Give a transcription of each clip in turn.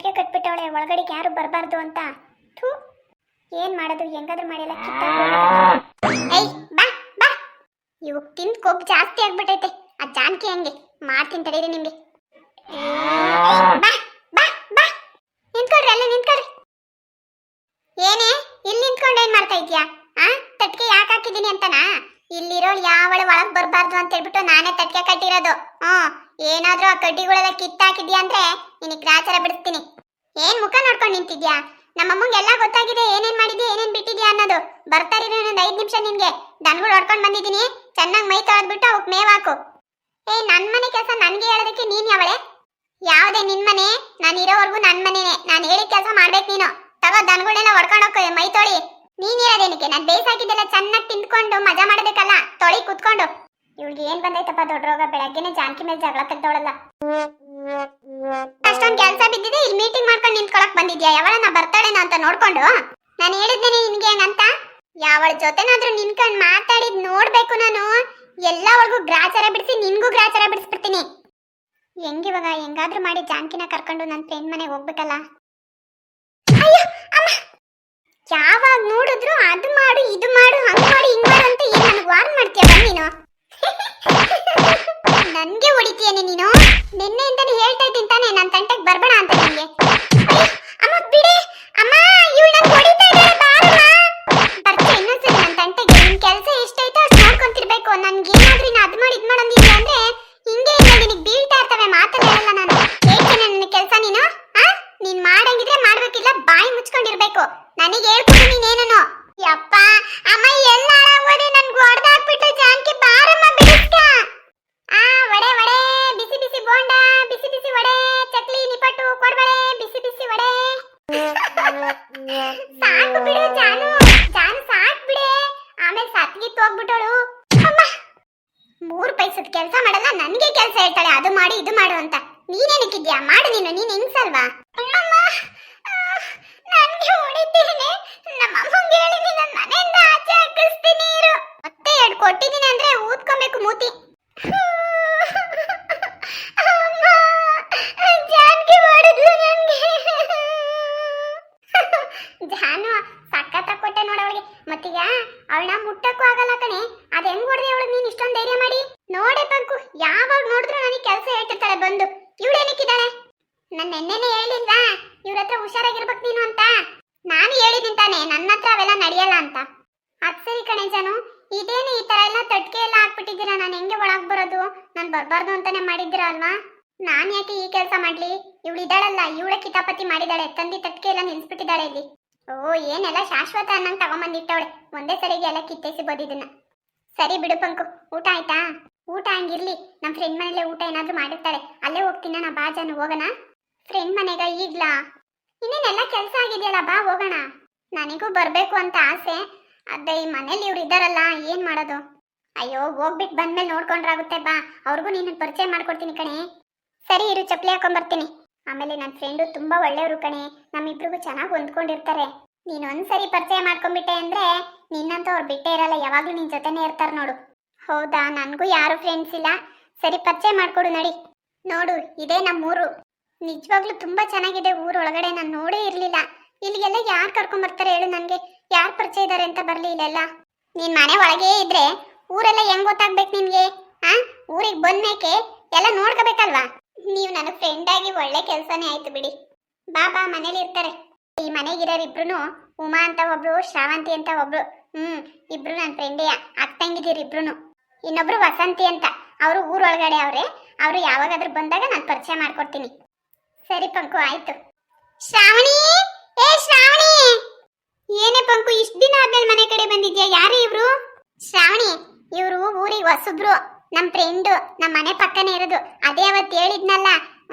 ಮುತ್ತಿಗೆ ಕಟ್ಬಿಟ್ಟವಳೆ ಒಳಗಡೆಗೆ ಯಾರು ಬರಬಾರ್ದು ಅಂತ. ಥೂ, ಏನ್ ಮಾಡೋದು, ಹೆಂಗಾದ್ರೂ ಮಾಡಿಲ್ಲ ಏಯ್ ಬಾ ಬಾ, ಇವಾಗ ತಿಂದು ಕೊಬ್ಬು ಜಾಸ್ತಿ ಆಗ್ಬಿಟ್ಟೈತೆ. ಆ ಜಾನ್ಕಿ ಹಂಗೆ ಮಾಡ್ತೀನಿ ತಡೀರಿ ನಿಮ್ಗೆ. ಬಾ ಬಾ ಬಾ, ನಿಂತ್ಕೊಳ್ರಿ, ಅಲ್ಲೇ ನಿಂತ್ಕೊಳ್ರಿ. ಏನೇ ಇಲ್ಲಿ ನಿಂತ್ಕೊಂಡು ಏನ್ ಮಾಡ್ತಾ ಇದ್ಯಾ? ತಟ್ಕೆ ಯಾಕೆ ಹಾಕಿದೀನಿ ಅಂತನಾ? ಇಲ್ಲಿರೋಳು ಯಾವಳು ಒಳಗ್ ಬರ್ಬಾರ್ದು ಅಂತ ಹೇಳ್ಬಿಟ್ಟು ನಾನೇ ತಟ್ಕೆ ಕಟ್ಟಿರೋದು. ಏನಾದ್ರೂ ಆ ಕಡ್ಡಿಗಳೆಲ್ಲ ಕಿತ್ತಾಕಿದ್ಯಾ ಅಂದ್ರೆ ನಿನಗೆ ಗ್ರಾಚಾರ ಬಿಡಿಸ್ತೀನಿ. ಏನ್ ಮುಖ ನೋಡ್ಕೊಂಡು ನಿಂತಿದ್ಯಾ? ನಮ್ಮಮ್ಮಂಗೆ ಎಲ್ಲ ಗೊತ್ತಾಗಿದೆ ಏನೇನ್ ಮಾಡಿದ್ಯಾ ಏನೇನ್ ಬಿಟ್ಟಿದ್ಯಾ ಅನ್ನೋದು. ಬರ್ತಾರಿರೋ ಇನ್ನೊಂದು 5 ನಿಮಿಷ ನಿನ್ಗೆ ದನಗಳು ಹೊಡ್ಕೊಂಡು ಬಂದಿದ್ದೀನಿ. ಚೆನ್ನಾಗಿ ಮೈ ತೊಳೆದ್ಬಿಟ್ಟು ಅವಕ್ಕೆ ಮೇವ್ ಹಾಕು. ನನ್ ಮನೆ ಕೆಲಸ ನನ್ಗೆ ಹೇಳೋದಕ್ಕೆ ನೀನ್ ಯಾವಳೆ? ಯಾವ್ದೇ ನಿನ್ ಮನೆ? ನಾನು ಇರೋವರೆಗೂ ನನ್ ಮನೆನೇ, ನಾನು ಹೇಳಿದ ಕೆಲಸ ಮಾಡ್ಬೇಕು ನೀನು. ತಗೋ ದನಗಳನ್ನೆಲ್ಲ ಹೊಡ್ಕೊಂಡು ಹೋಗ್ತೇವೆ, ಮೈ ತೊಳಿ. ನೀನ್ ಇರೋದೇನಕ್ಕೆ? ನಾನು ಬೇಯಿಸಾಕಿದ್ದೆಲ್ಲ ಚೆನ್ನಾಗಿ ತಿಂದ್ಕೊಂಡು ಮಜಾ ಮಾಡಬೇಕಲ್ಲ, ತೊಳಿ ಕುತ್ಕೊಂಡು. ಇವಳಿಗೆ ಏನ್ ಬಂದೈತಪ್ಪ ದೊಡ್ಡ ರೋಗ? ಬೆಳಗ್ಗೆನೆ ಜಾನ್ಕಿ ಮೇಲೆ ಜಗಳ ತೆಗ್ದವಳಲ್ಲ. ಅಷ್ಟೊಂದು ಕೆಲಸ ಬಿದ್ದಿದೆ, ಇಲ್ಲಿ ಮೀಟಿಂಗ್ ಮಾಡ್ಕೊಂಡು ನಿಂತ್ಕೊಳಕ್ ಬಂದಿದ್ಯಾ? ಯಾವಳನ್ನ ಬರ್ತಾಳೇನೋ ಅಂತ ನೋಡ್ಕೊಂಡು. ನಾನು ಹೇಳಿದ್ದೇನೆ ನಿನ್ಗೆ ಅಂತ. ಯಾವಳ ಜೊತೆನಾದ್ರೂ ನಿನ್ಕೊಂಡು ಮಾತಾಡಿದ್ ನೋಡ್ಬೇಕು ನಾನು. ಎಲ್ಲವರೆಗೂ ಗ್ರಾಚಾರ ಬಿಡಿಸಿ ನಿನ್ಗೂ ಗ್ರಾಚಾರ ಬಿಡಿಸ್ಬಿಡ್ತೀನಿ. ಹೆಂಗಿವಾಗ ಹೆಂಗಾದ್ರೂ ಮಾಡಿ ಜಾನ್ಕಿನ ಕರ್ಕೊಂಡು ನನ್ನ ಫ್ರೆಂಡ್ ಮನೆಗೆ ಹೋಗ್ಬೇಕಲ್ಲ. ಅಯ್ಯೋ ಅಮ್ಮ, ಯಾವಾಗ ನೋಡಿದ್ರು ಅದು ಮಾಡು ಇದು ಮಾಡು ಹಂಗ್ ಮಾಡು ಹಿಂಗ್ ಮಾಡು ಅಂತ ಏನ್ ನನಗೆ ವಾರ್ನ್ ಮಾಡ್ತೀಯ ನೀನು? ನನ್ಗೆ ಹೊಡಿತೀಯನೆ ನೀನು? ನಿನ್ನೆಯಿಂದನೇ ಹೇಳ್ತಾ ಇದ್ದೀನಿ ತಾನೆ ನನ್ನ ತಂಟೆಗೆ ಬರ್ಬೇಡ ಅಂತ ನಿನ್ಗೆ. ಅಮ್ಮ ಬಿಡಿ ಅಮ್ಮ, ಇವಳು ನಂಗೆ ಹೊಡಿತಾ ಇದ್ದಾಳೆ, ಬಾರಮ್ಮ. ಬರ್ತೀಯ ಇನ್ನೊಂದ್ಸರಿ ನನ್ನ ತಂಟೆಗೆ? ನಿನ್ ಕೆಲಸ ಎಷ್ಟೈತೋ ಅಷ್ಟು ನೋಡ್ಕೊಂತಿರ್ಬೇಕು. ನನ್ಗೆ ಏನಾದ್ರೂ ಇನ್ನು ಅದು ಮಾಡಿ ಇದು ಮಾಡಂದಿದ್ದೆ ಅಂದ್ರೆ ಹಿಂಗೆ ನಿನಗೆ ಬೀಳ್ತಾ ಇರ್ತವೆ, ಮಾತಲ್ಲ ಹೇಳಲ್ಲ ನಾನು. ಏಕೆ ನನ್ನ ಕೆಲಸ ನೀನು? ನೀನ್ ಮಾಡಂಗಿದ್ರೆ ಮಾಡ್ಬೇಕಿಲ್ಲ, ಬಾಯಿ ಮುಚ್ಕೊಂಡಿರ್ಬೇಕು. ನನಗೆ ಹೇಳ್ಕೊಡು ನೀನೇನೋ. ಯಪ್ಪ ಅಮ್ಮ, ಎಲ್ಲ ಹಾಳಾಗೋದೆ, ನನ್ಗೆ ಹೊಡೆದಾಕ್ಬಿಟ್ಟು ಜಾನ್ಕಿ, ಬಾರಮ್ಮ ಬಿಡಿಸ್ಕ. ವಡೆ ವಡೆ, ಬಿಸಿ ಬಿಸಿ ಬೋಂಡ, ಬಿಸಿ ಬಿಸಿ ವಡೆ, ಚಕ್ಲಿ ನಿಪ್ಪಟ್ಟು ಕೊಡ್ಬಳೆ, ಬಿಸಿ ಬಿಸಿ ವಡೆ. ಸಾಕು ಬಿಡು ಜಾನು, ಜಾನು ಸಾಕು ಬಿಡೆ. ಆಮೇಲೆ ಸತ್ಗಿತ್ತು ಹೋಗ್ಬಿಟ್ಟಳು. ಅಮ್ಮ, 3 ಪೈಸದ ಕೆಲಸ ಮಾಡಲ್ಲ, ನನ್ಗೆ ಕೆಲಸ ಹೇಳ್ತಾಳೆ ಅದು ಮಾಡಿ ಇದು ಮಾಡು ಅಂತ. ನೀನೇನಕ್ಕಿದ್ಯಾ? ಮಾಡು ನೀನು, ನೀನ್ ಹೆಂಗ್ಸಲ್ವಾ? ನನ್ಗೆ ಹೊಡಿತೀನಿ. ನಮ್ಮ ಅಮ್ಮಂಗೆ ಹೇಳಿದೀನಿ ನನ್ನ ಮನೆಯಿಂದ ಆಚೆ ಹಾಕಿಸ್ತೀನಿ ಇರು. ಮತ್ತೆ 2 ಕೊಟ್ಟಿದ್ದೀನಿ ಅಂದ್ರೆ ಊದ್ಕೊಬೇಕು ಮೂತಿ. ಜಾನ್ಕಿ ಮಾಡಿದ್ಲು ನನ್ಗೆ. ಜಾನು ಸಕ್ಕತ್ತ ಕೊಟ್ಟೆ ನೋಡ ಅವಳಿಗೆ. ಮತ್ತೀಗ ಅವಳನ್ನ ಮುಟ್ಟಕ್ಕೂ ಆಗಲ್ಲ ಕಣೆ. ಅದ್ ಹೆಂಗ್ ಹೊಡೆದೆ ಅವಳಿಗೆ ನೀನ್ ಇಷ್ಟೊಂದು ಧೈರ್ಯ ಮಾಡಿ? ನೋಡೆ ಪಂಕು, ಯಾವಾಗ ನೋಡಿದ್ರು ನನಗೆ ಕೆಲಸ ಹೇಳ್ತಿರ್ತಾಳೆ ಬಂದು. ಇವಳೇನಕ್ಕಿದ್ದಾಳೆ? ನನ್ನ ನೆನ್ನೆನೆ ಹೇಳಿಲ್ವಾ ಇವ್ರ ಹತ್ರ ಹುಷಾರಾಗಿರ್ಬೇಕು ನೀನು ಅಂತ? ನಾನು ಹೇಳಿದ್ದೀನಿ ತಾನೆ ನನ್ನ ಹತ್ರ ಅವೆಲ್ಲ ನಡೆಯಲ್ಲ ಅಂತ. ಅದ್ ಸರಿ ಕಣೆ ಜಾನು, ಇದೇನು ಈ ತರ ಎಲ್ಲ ತಟ್ಕೆ ಎಲ್ಲ ಹಾಕ್ಬಿಟ್ಟಿದ್ದೀರಾ? ನಾನು ಹೆಂಗೆ ಒಳಗ್ ಬರೋದು? ನಾನು ಬರ್ಬಾರ್ದು ಅಂತಾನೆ ಮಾಡಿದ್ದೀರಾ ಅಲ್ವಾ? ನಾನ್ ಯಾಕೆ ಈ ಕೆಲಸ ಮಾಡ್ಲಿ? ಇವಳು ಇದ್ದಾಳಲ್ಲ, ಇವಳ ಕಿತಾಪತಿ ಮಾಡಿದಾಳೆ, ತಂದಿ ತಟ್ಕೆ ಎಲ್ಲ ನಿಲ್ಸ್ಬಿಟ್ಟಿದ್ದಾಳೆ ಇಲ್ಲಿ. ಓ, ಏನೆಲ್ಲ ಶಾಶ್ವತ ಅನ್ನಂಗ್ ತಗೊಂಬಂದಿಟ್ಟವಳೆ. ಒಂದೇ ಸರಿಗೆ ಎಲ್ಲ ಕಿತ್ತೈಸಿಬೋದು ಇದನ್ನ. ಸರಿ ಬಿಡು ಪಂಕು, ಊಟ ಆಯ್ತಾ? ಊಟ ಹಂಗಿರ್ಲಿ, ನಮ್ಮ ಫ್ರೆಂಡ್ ಮನೇಲೆ ಊಟ ಏನಾದ್ರೂ ಮಾಡಿರ್ತಾಳೆ, ಅಲ್ಲೇ ಹೋಗ್ತೀನ ನಾ. ಬಾ ಜಾನು ಹೋಗೋಣ. ಫ್ರೆಂಡ್ ಮನೆಗ ಈಗ್ಲಾ? ಇನ್ನೇನೆಲ್ಲ ಕೆಲಸ ಆಗಿದೆಯಲ್ಲ, ಬಾ ಹೋಗೋಣ. ನನಗೂ ಬರ್ಬೇಕು ಅಂತ ಆಸೆ, ಅದೇ ಈ ಮನೇಲಿ ಇವ್ರು ಇದ್ದಾರಲ್ಲ, ಏನ್ ಮಾಡೋದು? ಅಯ್ಯೋ, ಹೋಗ್ಬಿಟ್ಟು ಬಂದ್ಮೇಲೆ ನೋಡ್ಕೊಂಡ್ರಾಗುತ್ತೆ. ಬಾ, ಅವ್ರಿಗೂ ನೀನು ಪರಿಚಯ ಮಾಡ್ಕೊಡ್ತೀನಿ ಕಣೆ. ಸರಿ ಇರು, ಚಪ್ಪಲಿ ಹಾಕೊಂಡ್ಬರ್ತೀನಿ. ಆಮೇಲೆ ನನ್ನ ಫ್ರೆಂಡು ತುಂಬಾ ಒಳ್ಳೆಯವರು ಕಣೆ, ನಮ್ಮಿಬ್ರಿಗೂ ಚೆನ್ನಾಗಿ ಹೊಂದ್ಕೊಂಡಿರ್ತಾರೆ. ನೀನು ಒಂದ್ಸರಿ ಪರಿಚಯ ಮಾಡ್ಕೊಂಡ್ಬಿಟ್ಟೆ ಅಂದ್ರೆ ನಿನ್ನಂತೂ ಅವ್ರು ಬಿಟ್ಟೇ ಇರಲ್ಲ, ಯಾವಾಗ್ಲೂ ನಿನ್ ಜೊತೆನೇ ಇರ್ತಾರೆ ನೋಡು. ಹೌದಾ? ನನಗೂ ಯಾರು ಫ್ರೆಂಡ್ಸ್ ಇಲ್ಲ. ಸರಿ ಪರಿಚಯ ಮಾಡ್ಕೊಡು ನಡಿ. ನೋಡು, ಇದೇ ನಮ್ಮೂರು. ನಿಜವಾಗ್ಲೂ ತುಂಬಾ ಚೆನ್ನಾಗಿದೆ ಊರೊಳಗಡೆ. ನಾನು ನೋಡೇ ಇರ್ಲಿಲ್ಲ. ಇಲ್ಲಿಗೆಲ್ಲ ಯಾರು ಕರ್ಕೊಂಡ್ಬರ್ತಾರೆ ಹೇಳು ನನಗೆ? ಯಾರು ಪರಿಚಯ ಇದ್ದಾರೆ ಅಂತ ಬರ್ಲಿ ಇಲ್ಲೆಲ್ಲ? ನೀನ್ ಮನೆ ಒಳಗೆ ಇದ್ರೆ ಊರೆಲ್ಲ ಹೆಂಗ್ ಗೊತ್ತಾಗ್ಬೇಕು ನಿನ್ಗೆ? ಊರಿಗೆ ಬಂದ್ಮೇಕೆ ಎಲ್ಲ ನೋಡ್ಕೋಬೇಕಲ್ವಾ? ನೀವು ನನ್ನ ಫ್ರೆಂಡ್ ಆಗಿ ಒಳ್ಳೆ ಕೆಲ್ಸನೇ ಆಯ್ತು ಬಿಡಿ. ಬಾ ಬಾ, ಮನೇಲಿ ಇರ್ತಾರೆ. ಈ ಮನೆಗಿರೋರು ಇಬ್ರು, ಉಮಾ ಅಂತ ಒಬ್ರು, ಶ್ರಾವಂತಿ ಅಂತ ಒಬ್ರು. ಇಬ್ರು ನನ್ನ ಫ್ರೆಂಡೇ, ಅಕ್ಕಂಗಿದ್ದೀರಿ ಇಬ್ರು. ಇನ್ನೊಬ್ರು ವಸಂತಿ ಅಂತ, ಅವರು ಊರೊಳಗಡೆ ಅವ್ರೆ. ಅವರು ಯಾವಾಗಾದ್ರೂ ಬಂದಾಗ ನಾನು ಪರಿಚಯ ಮಾಡ್ಕೊಡ್ತೀನಿ. ಸರಿ ಪಂಕು, ಆಯ್ತು. ಶ್ರಾವಣಿ, ಏ ಶ್ರಾವಣಿ! ಏನೇ ಪಂಕು, ಇಷ್ಟ ದಿನ ಆದ್ಮೇಲೆ ಮನೆ ಕಡೆ ಬಂದಿದ್ಯಾ? ಯಾರು ಇವ್ರು? ಶ್ರಾವಣಿ, ಇವ್ರು ಊರಿಗೆ ಹೊಸಬ್ರು, ನಮ್ಮ ಫ್ರೆಂಡು, ನಮ್ಮ ಮನೆ ಪಕ್ಕನೇ ಇರೋದು. ಅದೇ ಅವತ್ತು ಹೇಳಿದ್ನಲ್ಲ.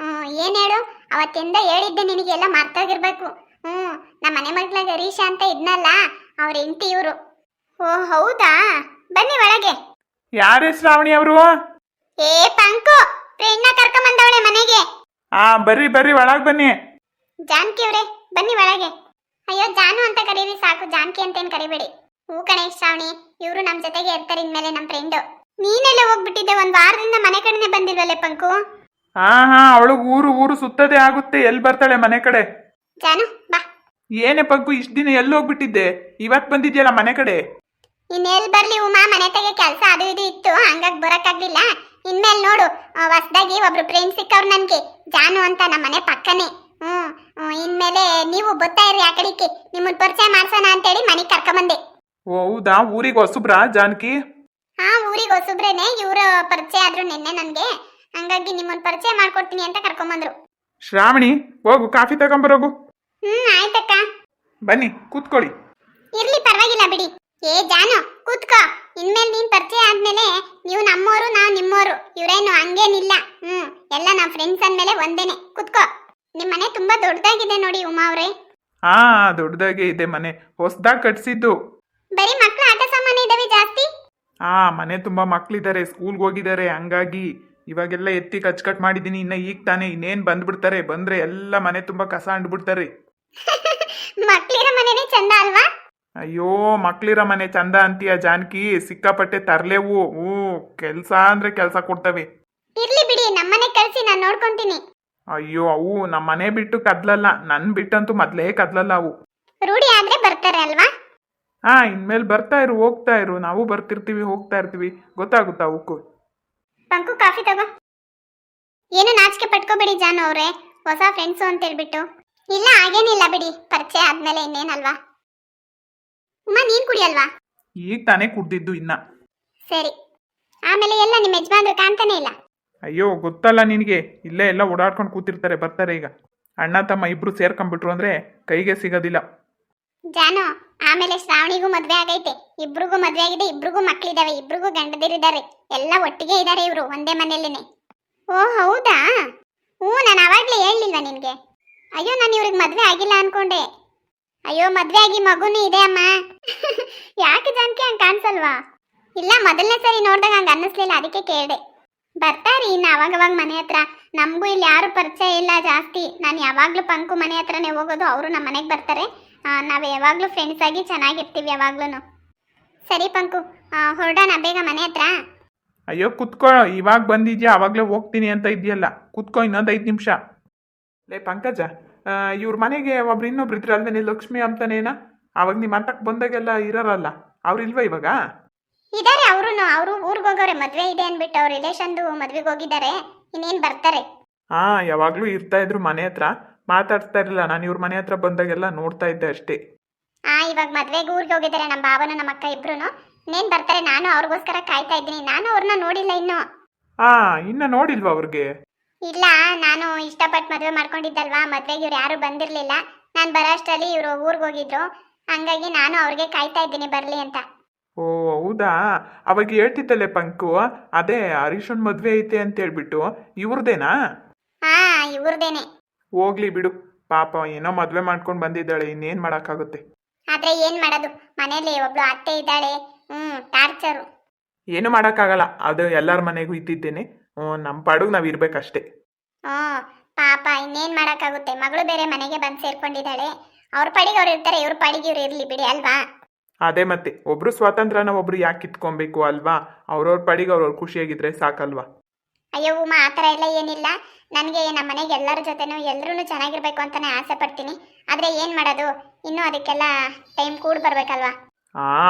ಏನ್ ಹೇಳು? ಅವತ್ತಿಂದ ಹೇಳಿದ್ದೆ ನಿನಗೆಲ್ಲ ಮರ್ತೋಗಿರ್ಬೇಕು. ನಮ್ಮ ಮನೆ ಮಗ್ಳ ಗರೀಶ ಅಂತ ಇದ್ನಲ್ಲ, ಅವ್ರ ಹೆಂಡತಿ ಇವರು. ಓ ಹೌದಾ? ಬನ್ನಿ ಒಳಗೆ. ಯಾರೇ ಶ್ರಾವಣಿ ಅವರು? ಏ ಪಂಕು, ಫ್ರೆಂಡ್ನ ಕರ್ಕೊಂಬಂದವಳೆ ಮನೆಗೆ. ಬರ್ರಿ ಬರ್ರಿ, ಒಳಗ್ ಬನ್ನಿ. ಜಾನ್ಕಿ ಅವ್ರೆ, ಬನ್ನಿ ಒಳಗೆ. ಅಯ್ಯೋ ಜಾನು ಅಂತ ಕರೀರಿ ಸಾಕು, ಜಾನ್ಕಿ ಅಂತೇನು ಕರಿಬೇಡಿ. ಹೂ ಕಣೆ ಶ್ರಾವಣಿ, ಇವರು ನಮ್ಮ ಜೊತೆಗೆ ಇರ್ತಾರೆ ಇನ್ಮೇಲೆ, ನಮ್ಮ ಫ್ರೆಂಡು. ನೀನೆಲ್ಲ ಹೋಗ್ಬಿಟ್ಟಿದ್ದೆ? 1 ವಾರದಿಂದ ಮನೆ ಕಡೆನೆ ಬಂದಿಲ್ವಲ್ಲೇ ಪಂಕು? ಹಾ ಹಾ ಅವಳಿಗೆ ಊರು ಊರು ಸುತ್ತದೇ ಆಗುತ್ತೆ. ಎಲ್ಲಿ ಬರ್ತಾಳೆ ಮನೆ ಕಡೆ? ಜಾನು ಬಾ. ಏನೇ ಪಗ್ಗು, ಇಷ್ಟು ದಿನ ಎಲ್ಲಿ ಹೋಗ್ಬಿಟ್ಟಿದ್ದೆ? ಇವತ್ತು ಬಂದಿದ್ಯಲ್ಲ ಮನೆ ಕಡೆ. ಇನ್ನೆಲ್ಲಿ ಬರ್ಲಿ ಉಮಾ, ಮನೆ ತೆಗೆ ಕೆಲಸ ಅದು ಇದು ಇತ್ತು, ಹಂಗಾಗಿ ಬರಕ್ಕಾಗ್ಲಿಲ್ಲ. ಇನ್ಮೇಲೆ ನೋಡು, ಹೊಸದಾಗಿ ಒಬ್ರು ಫ್ರೆಂಡ್ ಸಿಕ್ಕವ್ರು ನನ್ಗೆ, ಜಾನು ಅಂತ, ನಮ್ಮ ಮನೆ ಪಕ್ಕನೇ. ಇನ್ಮೇಲೆ ನೀವು ಬರ್ತಾ ಇರಿ ಆ ಕಡೆಗೆ, ನಿಮ್ಮನ್ನ ಪರಿಚಯ ಮಾಡ್ಸೋಣ ಅಂತೇಳಿ ಮನೆಗೆ ಕರ್ಕೊಂಬಂದೆ. ಓ ಹೌದಾ, ಊರಿಗೆ ಹೊಸಬ್ರಾ ಜಾನಕಿ? ಹಾ, ಊರಿಗೆ ಹೊಸಬ್ರೇನೆ, ಇವ್ರ ಪರಿಚಯ ಆದ್ರು ನಿನ್ನೆ ನನ್ಗೆ, ಹಂಗಾಗಿ ನಿಮ್ಮನ್ನ ಪರಿಚಯ ಮಾಡ್ಕೊಡ್ತೀನಿ ಅಂತ ಕರ್ಕೊಂಬಂದ್ರು. ಶ್ರಾವಣಿ, ಹೋಗು ಕಾಫಿ ತಗೊಂಬರೋಗು. ಆಯ್ತಕ್ಕ. ಬನ್ನಿ ಕೂತ್ಕೊಳ್ಳಿ. ಇರ್ಲಿ ಪರವಾಗಿಲ್ಲ ಬಿಡಿ. ಏ ಜಾನು ಕೂತ್ಕೋ, ಇನ್ಮೇಲೆ ನೀನ್ ಪರಿಚಯ ಆದ್ಮೇಲೆ ನೀವು ನಮ್ಮೋರು, ನಾವು ನಿಮ್ಮೋರು, ಇವ್ರೇನು ಹಂಗೇನಿಲ್ಲ. ಎಲ್ಲ ನಮ್ಮ ಫ್ರೆಂಡ್ಸ್ ಅಂದ್ಮೇಲೆ ಒಂದೇನೆ. ಕೂತ್ಕೋ. ನಿಮ್ ಮನೆ ತುಂಬಾ ದೊಡ್ಡದಾಗಿದೆ ನೋಡಿ ಉಮಾ ಅವ್ರೆ. ಹಾ, ದೊಡ್ಡದಾಗೆ ಇದೆ ಮನೆ, ಹೊಸ್ದಾಗಿ ಕಟ್ಸಿದ್ದು. ಬರೀ ಮಕ್ಳು ಆಟ ಸಾಮಾನು ಇದಾವೆ ಜಾಸ್ತಿ. ಹಾ, ಮನೆ ತುಂಬಾ ಮಕ್ಳಿದ್ದಾರೆ, ಸ್ಕೂಲ್ಗೆ ಹೋಗಿದ್ದಾರೆ, ಹಂಗಾಗಿ ಇವಾಗೆಲ್ಲ ಎತ್ತಿ ಕಚ್ಕಟ್ ಮಾಡಿದೀನಿ. ಇನ್ನ ಈಗ ತಾನೇ, ಇನ್ನೇನ್ ಬಂದ್ಬಿಡ್ತಾರೆ, ಬಂದ್ರೆ ಎಲ್ಲ ಮನೆ ತುಂಬಾ ಕಸ ಅಂಡ್ಬಿಡ್ತಾರೆ. ಮಕ್ಳಿರೋ ಮನೆನೇ ಚಂದ ಅಲ್ವಾ? ಅಯ್ಯೋ, ಮಕ್ಳಿರೋ ಮನೆ ಚಂದ ಅಂತೀಯ ಜಾನಕಿ? ಸಿಕ್ಕಾಪಟ್ಟೆ ತರ್ಲೇವು. ಕೆಲ್ಸ ಅಂದ್ರೆ ಕೆಲ್ಸ ಕೊಡ್ತವೆ. ಇರ್ಲಿ ಬಿಡಿ, ನಮ್ಮನೆ ಕಳ್ಸಿ, ನಾನು ನೋಡ್ಕೊಂತೀನಿ. ಅಯ್ಯೋ, ಅವು ನಮ್ಮ ಮನೆ ಬಿಟ್ಟು ಕದ್ಲಲ್ಲ, ನನ್ ಬಿಟ್ಟಂತೂ ಮೊದ್ಲೇ ಕದ್ಲಲ್ಲ ಅವು. ರೂಢಿ ಆದ್ರೆ ಬರ್ತಾರೆ ಅಲ್ವಾ? ಹಾ, ಇನ್ಮೇಲೆ ಬರ್ತಾ ಇರು, ಹೋಗ್ತಾ ಇರು, ನಾವು ಬರ್ತಿರ್ತೀವಿ, ಹೋಗ್ತಾ ಇರ್ತೀವಿ, ಗೊತ್ತಾಗುತ್ತಾ ಅವಕ್ಕೂ. ಪಂಕು ಕಾಫಿ ತಗೋ. ಏನು ನಾಚಿಕೆ ಪಟ್ಕೋಬೇಡಿ ಜಾನು ಅವ್ರೆ, ಹೊಸ ಫ್ರೆಂಡ್ಸು ಅಂತ ಹೇಳ್ಬಿಟ್ಟು. ಇಲ್ಲ ಹಾಗೇನಿಲ್ಲ ಬಿಡಿ, ಪರಿಚಯ ಆದ್ಮೇಲೆ ಇನ್ನೇನಲ್ವಾ. ಉಮಾ ನೀನ್ ಕುಡಿಯಲ್ವಾ? ಈಗ ತಾನೇ ಕುಡ್ದಿದ್ದು ಇನ್ನ. ಸರಿ. ಆಮೇಲೆ ಎಲ್ಲ ನಿಮ್ಮ ಯಜಮಾನ್ರು ಕಾಣ್ತಾನೆ ಇಲ್ಲ. ಅಯ್ಯೋ, ಗೊತ್ತಲ್ಲ ನಿನಗೆ, ಇಲ್ಲೇ ಎಲ್ಲ ಓಡಾಡ್ಕೊಂಡು ಕೂತಿರ್ತಾರೆ, ಬರ್ತಾರೆ ಈಗ. ಅಣ್ಣ ತಮ್ಮ ಇಬ್ರು ಸೇರ್ಕೊಂಡ್ಬಿಟ್ರು ಅಂದ್ರೆ ಕೈಗೆ ಸಿಗೋದಿಲ್ಲ. ಜಾನು, ಆಮೇಲೆ ಶ್ರಾವಣಿಗೂ ಮದ್ವೆ ಆಗೈತೆ, ಇಬ್ರಿಗೂ ಮದ್ವೆ ಆಗಿದೆ, ಇಬ್ರಿಗೂ ಮಕ್ಳಿದಾವೆ, ಇಬ್ರಿಗೂ ಗಂಡದಿರಿದ್ದಾರೆ, ಎಲ್ಲ ಒಟ್ಟಿಗೆ ಇದ್ದಾರೆ ಇವರು, ಒಂದೇ ಮನೆಯಲ್ಲೇನೆ. ಓ ಹೌದಾ? ನಾನು ಅವಾಗ್ಲೇ ಹೇಳಿಲ್ವಾ ನಿನ್ಗೆ? ಅಯ್ಯೋ, ನಾನು ಇವ್ರಿಗೆ ಮದ್ವೆ ಆಗಿಲ್ಲ ಅನ್ಕೊಂಡೆ. ಅಯ್ಯೋ, ಮದ್ವೆ ಆಗಿ ಮಗುನೂ ಇದೆ ಅಮ್ಮ. ಯಾಕೆ ಜಾನಕಿ ಹಂಗೆ ಕಾಣಿಸಲ್ವಾ? ಇಲ್ಲ, ಮೊದಲನೇ ಸರಿ ನೋಡಿದಾಗ ಹಂಗೆ ಅನ್ನಿಸ್ಲಿಲ್ಲ, ಅದಕ್ಕೆ ಕೇಳಿದೆ. ಬರ್ತಾರಿ ಇನ್ನು ಅವಾಗವಾಗ ಮನೆ ಹತ್ರ. ನಮಗೂ ಇಲ್ಲಿ ಯಾರು ಪರಿಚಯ ಇಲ್ಲ ಜಾಸ್ತಿ, ನಾನು ಯಾವಾಗಲೂ ಪಂಕು ಮನೆ ಹತ್ರನೇ ಹೋಗೋದು, ಅವರು ನಮ್ಮ ಮನೆಗೆ ಬರ್ತಾರೆ. ನಾವು ಯಾವಾಗಲೂ ಫ್ರೆಂಡ್ಸ್ ಆಗಿ ಚೆನ್ನಾಗಿರ್ತೀವಿ ಯಾವಾಗ್ಲೂ. ಸರಿ ಪಂಕು, ಹೊರಡೋಣ ಬೇಗ ಮನೆ ಹತ್ರ. ಅಯ್ಯೋ ಕುತ್ಕೋ, ಇವಾಗ ಬಂದಿದ್ಯಾ, ಅವಾಗಲೇ ಹೋಗ್ತೀನಿ ಅಂತ ಇದೆಯಲ್ಲ, ಕುತ್ಕೋ ಇನ್ನೊಂದು 5 ನಿಮಿಷ. ಲೇ ಪಂಕಜ, ಇವ್ರ ಮನೆಗೆ ಒಬ್ರು ಇನ್ನೊಬ್ರು ಇದ್ರು ಅಲ್ವೇನೆ, ಲಕ್ಷ್ಮಿ ಅಂತಾನೇನ? ಅವಾಗ ನಿಮ್ಮ ಅಂತಕ್ಕೆ ಬಂದಾಗೆಲ್ಲ ಇರೋರಲ್ಲ, ಅವ್ರು ಇಲ್ವಾ ಇವಾಗ? ಇದಾರೆ ಅವರು ಊರಿಗೆ ಹೋಗೋರೆ, ಮದ್ವೆ ಇದೆ ಅಂದ್ಬಿಟ್ಟು ಅವ್ರ ರಿಲೇಷನ್ದು ಮದ್ವೆಗೆ ಹೋಗಿದ್ದಾರೆ, ಇನ್ನೇನು ಬರ್ತಾರೆ. ಹಾ, ಯಾವಾಗಲೂ ಇರ್ತಾ ಇದ್ರು ಮನೆ ಹತ್ರ, ಮಾತಾಡ್ತಾ ಇರಲಿಲ್ಲ. ನಾನು ಇವ್ರ ಮನೆ ಹತ್ರ ಬಂದಾಗೆಲ್ಲ ನೋಡ್ತಾ ಇದ್ದೆ ಅಷ್ಟೇ. ಇವಾಗ ಮದ್ವೆಗೆ ಊರಿಗೆ ಹೋಗಿದ್ದಾರೆ ನಮ್ಮ ಭಾವನು ನಮ್ಮ ಅಕ್ಕ ಇಬ್ರು, ಇನ್ನೇನು ಬರ್ತಾರೆ. ನಾನು ಅವ್ರಿಗೋಸ್ಕರ ಕಾಯ್ತಾ ಇದ್ದೀನಿ, ನಾನು ಅವ್ರನ್ನ ನೋಡಿಲ್ಲ ಇನ್ನು. ಹಾ, ಇನ್ನ ನೋಡಿಲ್ವಾ ಅವ್ರಿಗೆ? ಇಲ್ಲ, ನಾನು ಇಷ್ಟಪಟ್ಟು ಮದುವೆ ಮಾಡ್ಕೊಂಡಿದ್ದಲ್ವಾ, ಮದ್ವೆಗೆ ಇವ್ರು ಯಾರು ಬಂದಿರಲಿಲ್ಲ. ನಾನು ಬರೋ ಅಷ್ಟರಲ್ಲಿ ಇವರು ಊರಿಗೆ ಹೋಗಿದ್ರು, ಹಂಗಾಗಿ ನಾನು ಅವ್ರಿಗೆ ಕಾಯ್ತಾ ಇದ್ದೀನಿ ಬರಲಿ ಅಂತ. ಓ ಹೌದಾ, ಅವಾಗ ಹೇಳ್ತಿದ್ದಲ್ಲೇ ಪಂಕು, ಅದೇ ಹರೀಶನ್ ಮದ್ವೆ ಐತೆ ಅಂತ ಹೇಳ್ಬಿಟ್ಟು, ಇವ್ರದೇನಾ? ಹಾ, ಇವ್ರದೇನೆ. ಹೋಗ್ಲಿ ಬಿಡು, ಪಾಪ ಏನೋ ಮದ್ವೆ ಮಾಡ್ಕೊಂಡು ಬಂದಿದ್ದಾಳೆ, ಇನ್ನೇನ್ ಮಾಡಕ್ಕಾಗುತ್ತೆ. ಆದ್ರೆ ಏನ್ ಮಾಡೋದು, ಮನೇಲಿ ಒಬ್ಳು ಅತ್ತೆ ಇದ್ದಾಳೆ, ಟಾರ್ಚರು. ಏನು ಮಾಡೋಕ್ಕಾಗಲ್ಲ, ಅದು ಎಲ್ಲರ ಮನೆಗೂ ಇದ್ದಿದ್ದೇನೆ. ನಮ್ಮ ಪಾಡುಗೆ ನಾವು ಇರ್ಬೇಕಷ್ಟೇ. ಪಾಪ ಇನ್ನೇನ್ ಮಾಡಕ್ಕಾಗುತ್ತೆ, ಮಗಳು ಬೇರೆ ಮನೆಗೆ ಬಂದು ಸೇರ್ಕೊಂಡಿದ್ದಾಳೆ. ಅವ್ರ ಪಾಡಿಗೆ ಅವ್ರು ಇರ್ತಾರೆ, ಇವ್ರ ಪಾಡಿಗೆ ಇವ್ರು ಇರ್ಲಿ ಬಿಡಿ ಅಲ್ವಾ? ಅದೇ ಮತ್ತೆ, ಒಬ್ರು ಸ್ವಾತಂತ್ರ್ಯನ ಒಬ್ರು ಯಾಕೆ ಕಿತ್ಕೊಬೇಕು ಅಲ್ವಾ? ಅವ್ರವ್ರ ಪಾಡಿಗೆ ಅವ್ರವ್ರ ಖುಷಿಯಾಗಿದ್ರೆ ಸಾಕಲ್ವಾ? ಅಯ್ಯೋ ಉಮಾ, ಆ ಥರ ಎಲ್ಲ ಏನಿಲ್ಲ. ನನಗೆ ನಮ್ಮ ಮನೆಗೆ ಎಲ್ಲರ ಜೊತೆನೂ ಎಲ್ಲರೂ ಚೆನ್ನಾಗಿರ್ಬೇಕು ಅಂತಾನೆ ಆಸೆ ಪಡ್ತೀನಿ. ಆದರೆ ಏನು ಮಾಡೋದು, ಇನ್ನೂ ಅದಕ್ಕೆಲ್ಲ ಟೈಮ್ ಕೂಡ ಬರ್ಬೇಕಲ್ವಾ?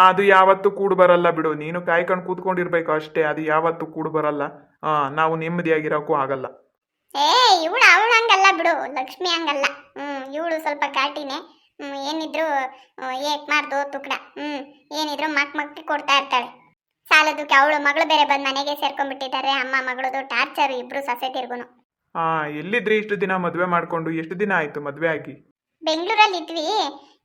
ಅದು ಯಾವತ್ತೂ ಕೂಡು ಬರಲ್ಲ ಬಿಡು, ನೀನು ಕಾಯ್ಕೊಂಡು ಕೂತ್ಕೊಂಡಿರ್ಬೇಕು ಅಷ್ಟೇ, ಅದು ಯಾವತ್ತೂ ಕೂಡು ಬರಲ್ಲ. ನಾವು ನೆಮ್ಮದಿಯಾಗಿರೋಕ್ಕೂ ಆಗಲ್ಲ. ಇವಳು ಹಂಗಲ್ಲ ಬಿಡು, ಲಕ್ಷ್ಮಿ ಹಂಗಲ್ಲ. ಇವಳು ಸ್ವಲ್ಪ ಘಾಟಿನೇ. ಏನಿದ್ರು ಏಕ್ ಮಾರ್ದು ತುಕಡ. ಏನಿದ್ರು ಮಕ್ಳಿಗೆ ಕೊಡ್ತಾ ಇರ್ತಾಳೆ. ಸಾಲದಕ್ಕೆ ಅವಳು ಮಗಳು ಬೇರೆ ಬಂದು ಮನೆಗೆ ಸೇರ್ಕೊಂಡ್ಬಿಟ್ಟಿದ್ದಾರೆ, ಅಮ್ಮ ಮಗಳದು ಟಾರ್ಚರ್, ಇಬ್ರು ಸೊಸೈಟಿರ್ಗುನು. ಎಲ್ಲಿದ್ರಿ ಇಷ್ಟು ದಿನ ಮದುವೆ ಮಾಡ್ಕೊಂಡು? ಎಷ್ಟು ದಿನ ಆಯ್ತು ಮದುವೆ ಆಗಿ? ಬೆಂಗಳೂರಲ್ಲಿ ಇದ್ವಿ,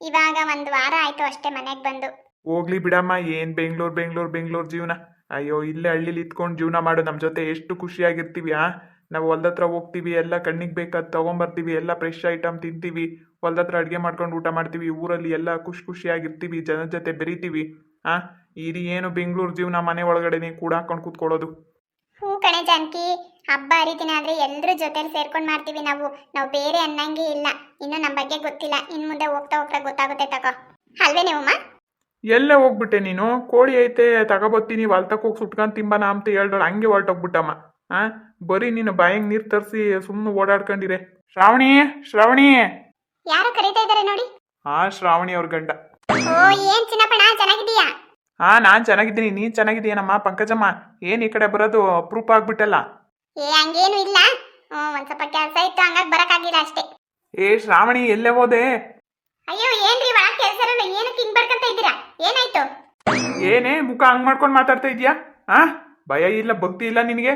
ಇವಾಗ 1 ವಾರ ಆಯ್ತು ಅಷ್ಟೇ ಮನೆಗೆ ಬಂದು. ಹೋಗ್ಲಿ ಬಿಡಮ್ಮ, ಏನ್ ಬೆಂಗಳೂರು ಜೀವನ. ಅಯ್ಯೋ, ಇಲ್ಲೇ ಹಳ್ಳಿಲಿ ಇತ್ಕೊಂಡು ಜೀವನ ಮಾಡು, ನಮ್ಮ ಜೊತೆ ಎಷ್ಟು ಖುಷಿಯಾಗಿರ್ತೀವಿ. ನಾವು ಹೊಲ್ದತ್ರ ಹೋಗ್ತೀವಿ, ಎಲ್ಲ ಕಣ್ಣಿಗೆ ಬೇಕಾದ ತೊಗೊಂಬರ್ತೀವಿ, ಎಲ್ಲ ಫ್ರೆಶ್ ಐಟಮ್ ತಿಂತೀವಿ, ಹೊಲ್ದತ್ರ ಅಡುಗೆ ಮಾಡ್ಕೊಂಡು ಊಟ ಮಾಡ್ತೀವಿ, ಊರಲ್ಲಿ ಎಲ್ಲ ಖುಷಿಯಾಗಿರ್ತೀವಿ, ಜನದ ಜೊತೆ ಬೆರಿತೀವಿ. ಇದು ಏನು ಬೆಂಗಳೂರು ಜೀವನ, ಮನೆ ಒಳಗಡೆನೆ ಕೂಡ ಹಾಕೊಂಡು ಕೂತ್ಕೊಳ್ಳೋದು. ಹೂ ಕಣೆ ಜಾನಕಿ, ಹಬ್ಬ ಹರಿದಿನ ಆದ್ರೆ ಎಲ್ಲರೂ ಜೊತೆಲಿ ಸೇರ್ಕೊಂಡು ಮಾಡ್ತೀವಿ ನಾವು ಬೇರೆ ಅನ್ನಂಗೆ ಇಲ್ಲ. ಇನ್ನು ನಮ್ಮ ಬಗ್ಗೆ ಗೊತ್ತಿಲ್ಲ, ಇನ್ನು ಮುಂದೆ ಹೋಗ್ತಾ ಹೋಗ್ತಾ ಗೊತ್ತಾಗುತ್ತೆ ತಗೋ, ಅಲ್ವೇನೆ ಉಮಾ? ಎಲ್ಲೇ ಹೋಗ್ಬಿಟ್ಟೆ ನೀನು? ಕೋಳಿ ಐತೆ ತಗೋಬತ್ತೀನಿ, ಹೊಲ್ತಕ್ಕೆ ಹೋಗಿ ಸುಟ್ಕೊಂಡು ತಿಂಬನ ಅಂತ ಹೇಳ್ದಳು, ಹಂಗೆ ಹೊರಟೋಗ್ಬಿಟ್ಟಮ್ಮ. ಆ ಬರೀ ನೀನು ಬಾಯಿಗೆ ನೀರು ತರಿಸಿ ಸುಮ್ಮನೆ ಓಡಾಡ್ಕೊಂಡಿರೆ. ಶ್ರಾವಣಿ ಶ್ರಾವಣಿ. ಯಾರು ಕರೀತಾ ಇದ್ದಾರೆ ನೋಡಿ. ಶ್ರಾವಣಿ ಅವ್ರ ಗಂಡ. ಓ ಏನ್ ಚಿನ್ನಪ್ಪಣ, ಚೆನ್ನಾಗಿದ್ದೀಯಾ? ನಾನ್ ಚೆನ್ನಾಗಿದ್ದೀನಿ, ನೀನ್ ಚೆನ್ನಾಗಿದ್ದೀಯನಮ್ಮ? ಪಂಕಜಮ್ಮ, ಏನ್ ಈ ಕಡೆ ಬರೋದು ಅಪ್ರೂಪ ಆಗ್ಬಿಟ್ಟಲ್ಲ. ಹಂಗೇನು ಇಲ್ಲ, ಒಂದ್ ಸ್ವಲ್ಪ ಕೆಲಸ ಇತ್ತು, ಹಂಗಾಗಿ ಬರಕ್ಕಾಗಿಲ್ಲ ಅಷ್ಟೇ. ಶ್ರಾವಣಿ, ಎಲ್ಲೇ ಹೋದೆ? ಅಯ್ಯೋ ಏನ್ರಿ ಒಳಗ್ ಕೆಲಸ ಇರಲ್ಲ, ಏನಕ್ಕೆ ಹಿಂಗ್ ಬರ್ಕಂತ ಇದ್ದೀರಾ? ಏನಾಯ್ತು? ಏನೇ ಮುಖ ಹಂಗ್ ಮಾಡ್ಕೊಂಡು ಮಾತಾಡ್ತಾ ಇದೀಯಾ? ಭಯ ಇಲ್ಲ, ಭಕ್ತಿ ಇಲ್ಲ ನಿನಗೆ?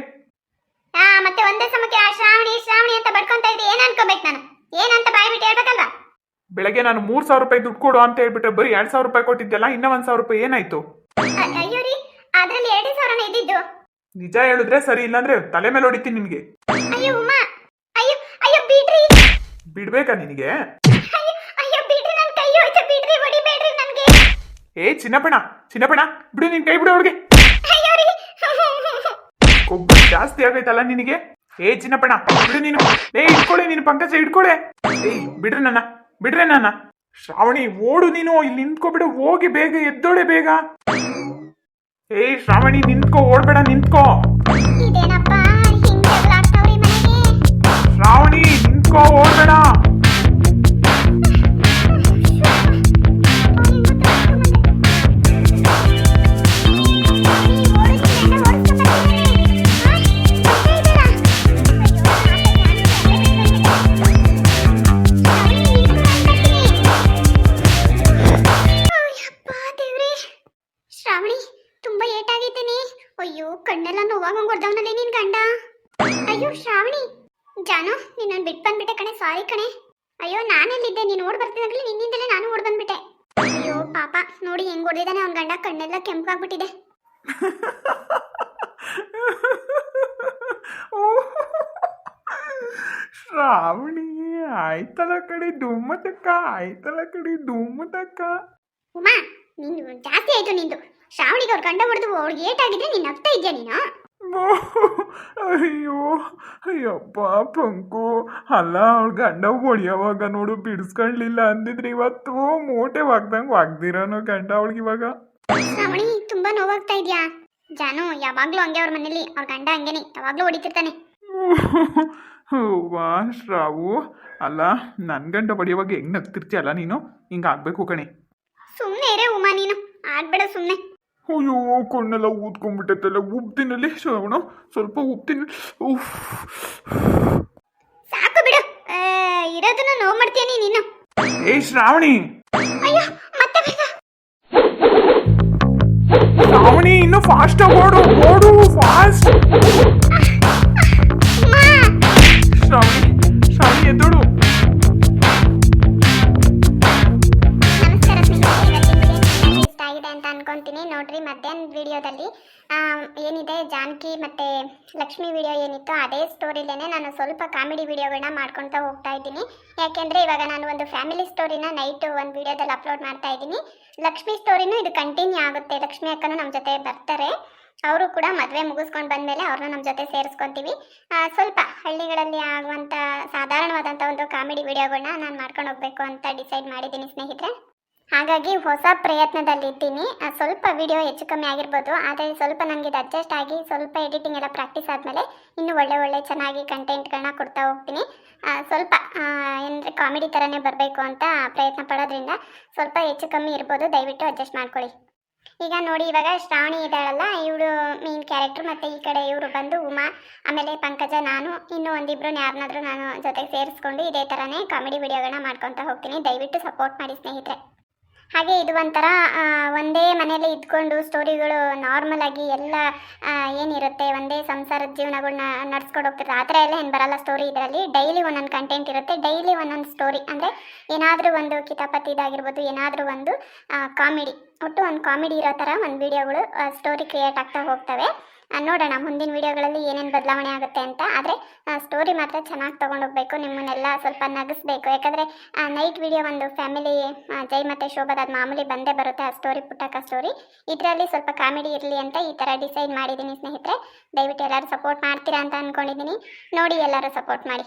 ಮತ್ತೆ ಒಂದೇ ಸಮಕ್ಕೆ ಶ್ರಾವಣಿ ಶ್ರಾವಣಿ ಅಂತ ಬಡ್ಕೊಂತ ಇದ್ದೆ, ಏನ್ ಅನ್ಕೋಬೇಕು ನಾನು? ಏನಂತ ಬಾಯ್ ಬಿಟ್ಟು ಹೇಳ್ಬೇಕಲ್ವಾ? ಬೆಳಗ್ಗೆ ನಾನು 3,000 ರೂಪಾಯಿ ದುಡ್ಡು ಕೊಡು ಅಂತ ಹೇಳ್ಬಿಟ್ರೆ ಬರೀ 2,000 ರೂಪಾಯಿ ಕೊಟ್ಟಿದ್ದೆಲ್ಲ, ಇನ್ನ 1,000 ರೂಪಾಯಿ ಏನಾಯ್ತು? ಅಯ್ಯೋ ರೀ, ಅದ್ರಲ್ಲಿ 2,000 ಇದ್ದಿದ್ದು. ನಿಜ ಹೇಳಿದ್ರೆ ಸರಿ, ಇಲ್ಲಾಂದ್ರೆ ತಲೆ ಮೇಲೆ ಹೊಡಿತೀನಿ ನಿನ್ಗೆ. ಅಯ್ಯೋ ಉಮಾ, ಅಯ್ಯೋ ಅಯ್ಯೋ ಬಿಡ್ರಿ. ಬಿಡ್ಬೇಕಾ ನಿನಗೆ? ಅಯ್ಯೋ ಬಿಡ್ರಿ, ನನ್ ಕೈ ಹೋಯ್ತು, ಬಿಡ್ರಿ, ಹೊಡಿಬೇಡ್ರಿ ನನ್ಗೆ. ಚಿನ್ನಪ್ಪಣ ಚಿನ್ನಪ್ಪಣ, ಬಿಡು, ನಿನ್ ಕೈ ಬಿಡು ಅವ್ರಿಗೆ. ಅಯ್ಯೋ ರೀ, ಕೊಬ್ಬು ಜಾಸ್ತಿ ಆಗೈತಲ್ಲ ನಿನಗೆ. ಚಿನ್ನಪ್ಪಣ ಬಿಡು ನೀನು. ಇಟ್ಕೊಳೆ ನೀನು, ಪಂಕಜ ಇಟ್ಕೊಳೆ. ಬಿಡ್ರೆ ನನ್ನ, ಬಿಡ್ರೆ ನನ್ನ. ಶ್ರಾವಣಿ ಓಡು ನೀನು, ಇಲ್ಲಿ ನಿಂತ್ಕೊಬಿಡು, ಹೋಗಿ ಬೇಗ ಎದ್ದೋಳೆ ಬೇಗ. ಶ್ರಾವಣಿ ನಿಂತ್ಕೋ, ಓಡ್ಬೇಡ, ನಿಂತ್ಕೋ. ಇದೇನಪ್ಪ ಹಿಂಗ್ ಜಗಳ ಆಡ್ತಾವ್ರಿ ಮನೆಗೆ? ಶ್ರಾವಣಿ ನಿಂತ್ಕೋ, ಓಡ್ಬೇಡ. ಶ್ರಾವಣಿ, ತುಂಬಾ ಏಟಾಗಿದ್ದೀನಿ. ಅಯ್ಯೋ ಕಣ್ಣೆಲ್ಲ ನೋವಾಗಂಗ್ ಹೊಡ್ದವನಲ್ಲೇ ನಿನ್ ಗಂಡ. ಅಯ್ಯೋ ಶ್ರಾವಣಿ, ಜಾನು ನಿನ್ನ ಬಿಟ್ಟು ಬಂದ್ಬಿಟ್ಟೆ ಕಣೆ, ಸಾರಿ ಕಣೆ. ಅಯ್ಯೋ ನಾನೆಲ್ಲಿದ್ದೆ, ನೀನು ಓಡ್ ಬರ್ತಿದ್ದಾಗಲೇ ನಿನ್ನಿಂದಲೇ ನಾನು ಓಡ್ ಬಂದ್ಬಿಟ್ಟೆ. ಅಯ್ಯೋ ಪಾಪ, ನೋಡಿ ಹೆಂಗ್ ಹೊಡೆದಿದ್ದಾನೆ ಅವನ ಗಂಡ, ಕಣ್ಣೆಲ್ಲ ಕೆಂಪಾಗ್ಬಿಟ್ಟಿದೆ. ಶ್ರಾವಣಿ ಆಯ್ತಲ್ಲ ಕಡೆ ಧೂಮತಕ್ಕ, ಆಯ್ತಲ್ಲ ಕಡೆ ಧೂಮತಕ್ಕ. ಉಮಾ, ನೀನು ಜಾಸ್ತಿ ಆಯ್ತು ನಿಂದು. ಶ್ರಾವಣಿಗೆ ಅವ್ರ ಗಂಡ ಹೊಡೆದು ಅವ್ಳಿಗೆ ಏಟಾಗಿದ್ರೆ ನೀನು ನಗ್ತಾ ಇದ್ಯಾ ನೀನು? ಅಯ್ಯೋ ಅಯ್ಯಪ್ಪ ಪಂಕು, ಅಲ್ಲ ಅವಳ ಗಂಡ ಹೊಡಿಯೋವಾಗ ನೋಡು ಬಿಡಿಸ್ಕೊಳ್ಳಿಲ್ಲ ಅಂದಿದ್ರೆ ಇವತ್ತು ಮೂಟೆ ವಾಗ್ದಂಗೆ ವಾಗ್ದಿರೋನು ಗಂಡ ಅವಳಿಗೆ ಇವಾಗ. ಶ್ರಾವಣಿ ತುಂಬಾ ನೋವಾಗ್ತಾ ಇದ್ಯಾ? ಜಾನು ಯಾವಾಗ್ಲೂ ಹಂಗೆ ಅವ್ರ ಮನೇಲಿ, ಅವ್ರ ಗಂಡ ಹಂಗೇನೆ, ಯಾವಾಗ್ಲೂ ಹೊಡಿತಿರ್ತಾನೆ. ವಾ ಶ್ರಾವು, ಅಲ್ಲ ನನ್ನ ಗಂಡ ಹೊಡಿಯೋವಾಗ ಹೆಂಗ್ ನಗ್ತಿರ್ತೀಯಲ್ಲ ನೀನು, ಹಿಂಗ ಆಗ್ಬೇಕು ಕಣೆ. ಸುಮ್ಮನೆ ಇರೇ ಉಮಾ, ನೀನು ಆಡ್ಬೇಡ ಸುಮ್ಮನೆ. ಅಯ್ಯೋ ಕಣ್ಣೆಲ್ಲ ಊದ್ಕೊಂಡ್ಬಿಟ್ಟೈತಲ್ಲ, ಉಪ್ತಿನಲ್ಲಿ ಶ್ರಾವಣ, ಸ್ವಲ್ಪ ಉಪ್ತೀನಿ. ಸಾಕು ಬಿಡು, ಇರೋದನ್ನ ನೋವು ಮಾಡ್ತೀಯ ನೀನು. ಶ್ರಾವಣಿ. ಅಯ್ಯೋ ಮತ್ತೆ ಬೇಗ. ಶ್ರಾವಣಿ ಇನ್ನು ಫಾಸ್ಟ್ ಓಡು, ಓಡು ಫಾಸ್ಟ್. ಶ್ರಾವಣಿ ಶ್ರಾವಣಿ ಎದ್ದೋಡು. ಇಷ್ಟ ಆಗಿದೆ ಅಂತ ಅನ್ಕೊಂತೀನಿ. ನೋಡ್ರಿ ಮಧ್ಯಾಹ್ನದ ವಿಡಿಯೋದಲ್ಲಿ ಏನಿದೆ, ಜಾನಕಿ ಮತ್ತೆ ಲಕ್ಷ್ಮಿ ವಿಡಿಯೋ ಏನಿತ್ತು ಅದೇ ಸ್ಟೋರಿಲೇನೆ ನಾನು ಸ್ವಲ್ಪ ಕಾಮಿಡಿ ವಿಡಿಯೋಗಳನ್ನ ಮಾಡ್ಕೊತಾ ಹೋಗ್ತಾ ಇದ್ದೀನಿ. ಯಾಕೆಂದರೆ ಇವಾಗ ನಾನು ಒಂದು ಫ್ಯಾಮಿಲಿ ಸ್ಟೋರಿನ ನೈಟ್ ಒಂದು ವಿಡಿಯೋದಲ್ಲಿ ಅಪ್ಲೋಡ್ ಮಾಡ್ತಾ ಇದ್ದೀನಿ. ಲಕ್ಷ್ಮಿ ಸ್ಟೋರಿನೂ ಇದು ಕಂಟಿನ್ಯೂ ಆಗುತ್ತೆ. ಲಕ್ಷ್ಮಿ ಅಕ್ಕನೂ ನಮ್ಮ ಜೊತೆ ಬರ್ತಾರೆ. ಅವರು ಕೂಡ ಮದುವೆ ಮುಗಿಸ್ಕೊಂಡು ಬಂದಮೇಲೆ ಅವ್ರನ್ನ ನಮ್ಮ ಜೊತೆ ಸೇರಿಸ್ಕೊತೀವಿ. ಸ್ವಲ್ಪ ಹಳ್ಳಿಗಳಲ್ಲಿ ಆಗುವಂಥ ಸಾಧಾರಣವಾದಂಥ ಒಂದು ಕಾಮಿಡಿ ವಿಡಿಯೋಗಳನ್ನ ನಾನು ಮಾಡ್ಕೊಂಡು ಹೋಗಬೇಕು ಅಂತ ಡಿಸೈಡ್ ಮಾಡಿದ್ದೀನಿ ಸ್ನೇಹಿತರೆ. ಹಾಗಾಗಿ ಹೊಸ ಪ್ರಯತ್ನದಲ್ಲಿದ್ದೀನಿ. ಸ್ವಲ್ಪ ವಿಡಿಯೋ ಹೆಚ್ಚು ಕಮ್ಮಿ ಆಗಿರ್ಬೋದು, ಆದರೆ ಸ್ವಲ್ಪ ನನಗೆ ಇದು ಅಡ್ಜಸ್ಟ್ ಆಗಿ ಸ್ವಲ್ಪ ಎಡಿಟಿಂಗ್ ಎಲ್ಲ ಪ್ರಾಕ್ಟೀಸ್ ಆದಮೇಲೆ ಇನ್ನೂ ಒಳ್ಳೆ ಚೆನ್ನಾಗಿ ಕಂಟೆಂಟ್ಗಳನ್ನ ಕೊಡ್ತಾ ಹೋಗ್ತೀನಿ. ಸ್ವಲ್ಪ ಏನಂದರೆ ಕಾಮಿಡಿ ಥರನೇ ಬರಬೇಕು ಅಂತ ಪ್ರಯತ್ನ ಪಡೋದ್ರಿಂದ ಸ್ವಲ್ಪ ಹೆಚ್ಚು ಕಮ್ಮಿ ಇರ್ಬೋದು, ದಯವಿಟ್ಟು ಅಡ್ಜಸ್ಟ್ ಮಾಡ್ಕೊಳ್ಳಿ. ಈಗ ನೋಡಿ, ಇವಾಗ ಶ್ರಾವಣಿ ಇದ್ದಾಳಲ್ಲ, ಇವಳು ಮೇನ್ ಕ್ಯಾರೆಕ್ಟ್ರು, ಮತ್ತು ಈ ಕಡೆ ಇವರು ಬಂದು ಉಮಾ, ಆಮೇಲೆ ಪಂಕಜ, ನಾನು ಇನ್ನೂ ಒಂದಿಬ್ಬರು ಯಾರನ್ನಾದರೂ ನಾನು ಜೊತೆಗೆ ಸೇರಿಸ್ಕೊಂಡು ಇದೇ ಥರನೇ ಕಾಮಿಡಿ ವಿಡಿಯೋಗಳನ್ನ ಮಾಡ್ಕೊತಾ ಹೋಗ್ತೀನಿ. ದಯವಿಟ್ಟು ಸಪೋರ್ಟ್ ಮಾಡಿ ಸ್ನೇಹಿತರೆ. ಹಾಗೆ ಇದು ಒಂಥರ ಒಂದೇ ಮನೆಯಲ್ಲಿ ಇದ್ಕೊಂಡು ಸ್ಟೋರಿಗಳು ನಾರ್ಮಲ್ ಆಗಿ ಎಲ್ಲ ಏನಿರುತ್ತೆ, ಒಂದೇ ಸಂಸಾರದ ಜೀವನಗಳನ್ನ ನಡ್ಸ್ಕೊಂಡು ಹೋಗ್ತಿರ್ತಾರೆ, ಆ ಥರ ಎಲ್ಲ ಏನು ಬರಲ್ಲ ಸ್ಟೋರಿ. ಇದರಲ್ಲಿ ಡೈಲಿ ಒಂದೊಂದು ಕಂಟೆಂಟ್ ಇರುತ್ತೆ, ಡೈಲಿ ಒಂದೊಂದು ಸ್ಟೋರಿ. ಅಂದರೆ ಏನಾದರೂ ಒಂದು ಕಿತಾಪತಿದಾಗಿರ್ಬೋದು, ಏನಾದರೂ ಒಂದು ಕಾಮಿಡಿ, ಒಟ್ಟು ಒಂದು ಕಾಮಿಡಿ ಇರೋ ಥರ ಒಂದು ವಿಡಿಯೋಗಳು ಸ್ಟೋರಿ ಕ್ರಿಯೇಟ್ ಆಗ್ತಾ ಹೋಗ್ತವೆ. ನೋಡೋಣ ಮುಂದಿನ ವಿಡಿಯೋಗಳಲ್ಲಿ ಏನೇನು ಬದಲಾವಣೆ ಆಗುತ್ತೆ ಅಂತ. ಆದರೆ ಸ್ಟೋರಿ ಮಾತ್ರ ಚೆನ್ನಾಗಿ ತೊಗೊಂಡೋಗ್ಬೇಕು, ನಿಮ್ಮನ್ನೆಲ್ಲ ಸ್ವಲ್ಪ ನಗಿಸ್ಬೇಕು. ಯಾಕಂದರೆ ನೈಟ್ ವಿಡಿಯೋ ಒಂದು ಫ್ಯಾಮಿಲಿ ಜೈ ಮತ್ತು ಶೋಭಾದ ಮಾಮೂಲಿ ಬಂದೇ ಬರುತ್ತೆ, ಆ ಸ್ಟೋರಿ ಪುಟ್ಟಕ್ಕ ಸ್ಟೋರಿ. ಇದರಲ್ಲಿ ಸ್ವಲ್ಪ ಕಾಮಿಡಿ ಇರಲಿ ಅಂತ ಈ ಥರ ಡಿಸೈಡ್ ಮಾಡಿದ್ದೀನಿ ಸ್ನೇಹಿತರೆ. ದಯವಿಟ್ಟು ಎಲ್ಲರೂ ಸಪೋರ್ಟ್ ಮಾಡ್ತೀರಾ ಅಂತ ಅಂದ್ಕೊಂಡಿದ್ದೀನಿ. ನೋಡಿ, ಎಲ್ಲರೂ ಸಪೋರ್ಟ್ ಮಾಡಿ.